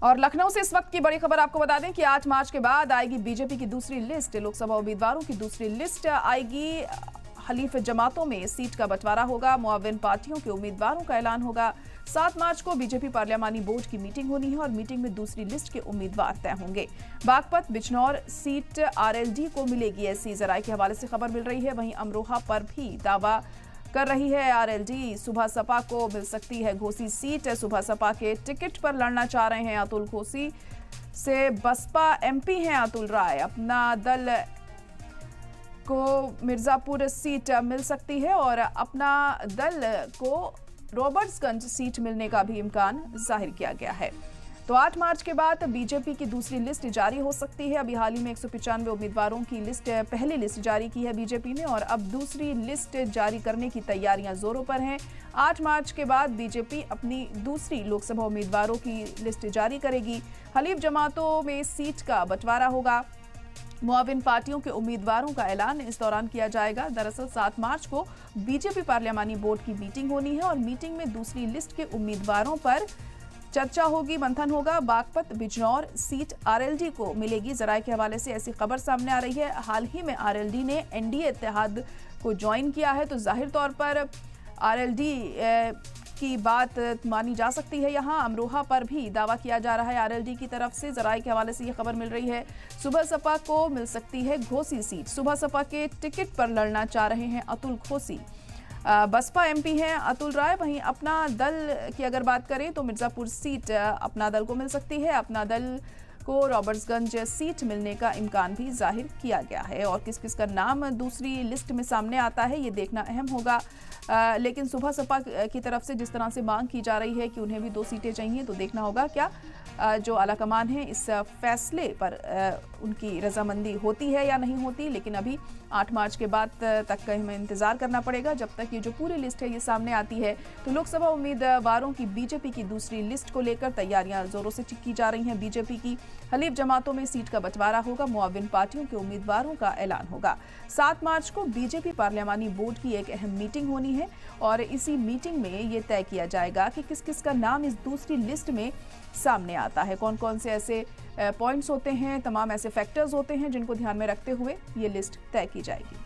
और लखनऊ से इस वक्त की बड़ी खबर आपको बता दें कि 8 मार्च के बाद आएगी बीजेपी की दूसरी लिस्ट। लोकसभा उम्मीदवारों की दूसरी लिस्ट आएगी। हलीफ जमातों में सीट का बंटवारा होगा। मुआविन पार्टियों के उम्मीदवारों का ऐलान होगा। 7 मार्च को बीजेपी पार्लियामानी बोर्ड की मीटिंग होनी है और मीटिंग में दूसरी लिस्ट के उम्मीदवार तय होंगे। बागपत बिजनौर सीट आरएलडी को मिलेगी, ऐसी जराये के हवाले से खबर मिल रही है। वहीं अमरोहा पर भी दावा कर रही है आरएलडी। सुबह सपा को मिल सकती है घोसी सीट। सुबह सपा के टिकट पर लड़ना चाह रहे हैं अतुल। घोसी से बसपा एमपी हैं अतुल राय। अपना दल को मिर्जापुर सीट मिल सकती है और अपना दल को रॉबर्ट्सगंज सीट मिलने का भी इम्कान जाहिर किया गया है। तो 8 मार्च के बाद बीजेपी की दूसरी लिस्ट जारी हो सकती है। अभी हाल ही में 195 उम्मीदवारों की लिस्ट, पहली लिस्ट जारी की है बीजेपी ने और अब दूसरी लिस्ट जारी करने की तैयारियां जोरों पर हैं। 8 मार्च के बाद बीजेपी अपनी दूसरी लोकसभा उम्मीदवारों की लिस्ट जारी करेगी। हलीफ जमातों में सीट का बंटवारा होगा। मुआविन पार्टियों के उम्मीदवारों का ऐलान इस दौरान किया जाएगा। दरअसल 7 मार्च को बीजेपी पार्लियामानी बोर्ड की मीटिंग होनी है और मीटिंग में दूसरी लिस्ट के उम्मीदवारों पर चर्चा होगी, मंथन होगा। बागपत बिजनौर सीट आरएलडी को मिलेगी। जराये के हवाले से ऐसी खबर सामने आ रही है। हाल ही में आरएलडी ने एनडीए इत्तेहाद को ज्वाइन किया है, तो जाहिर तौर पर आरएलडी की बात मानी जा सकती है। यहाँ अमरोहा पर भी दावा किया जा रहा है आरएलडी की तरफ से। जराये के हवाले से ये खबर मिल रही है। सुबह सपा को मिल सकती है घोसी सीट। सुबह सपा के टिकट पर लड़ना चाह रहे हैं अतुल घोसी। बसपा एमपी हैं अतुल राय। वहीं अपना दल की अगर बात करें तो मिर्जापुर सीट अपना दल को मिल सकती है। अपना दल को रॉबर्ट्सगंज सीट मिलने का इम्कान भी जाहिर किया गया है। और किस किस का नाम दूसरी लिस्ट में सामने आता है ये देखना अहम होगा। लेकिन सुबह सपा की तरफ से जिस तरह से मांग की जा रही है कि उन्हें भी 2 सीटें चाहिए, तो देखना होगा क्या जो आलाकमान है इस फैसले पर उनकी रजामंदी होती है या नहीं होती। लेकिन अभी 8 मार्च के बाद तक का हमें इंतजार करना पड़ेगा। जब तक ये जो पूरी लिस्ट है ये सामने आती है तो लोकसभा उम्मीदवारों की बीजेपी की दूसरी लिस्ट को लेकर तैयारियां जोरों से की जा रही हैं बीजेपी की। हलीफ जमातों में सीट का बंटवारा होगा। मुआविन पार्टियों के उम्मीदवारों का ऐलान होगा। 7 मार्च को बीजेपी पार्लियामानी बोर्ड की एक अहम मीटिंग होनी है और इसी मीटिंग में ये तय किया जाएगा कि किस किस का नाम इस दूसरी लिस्ट में सामने आता है। कौन कौन से ऐसे पॉइंट्स होते हैं, तमाम ऐसे फैक्टर्स होते हैं जिनको ध्यान में रखते हुए ये लिस्ट तय की जाएगी।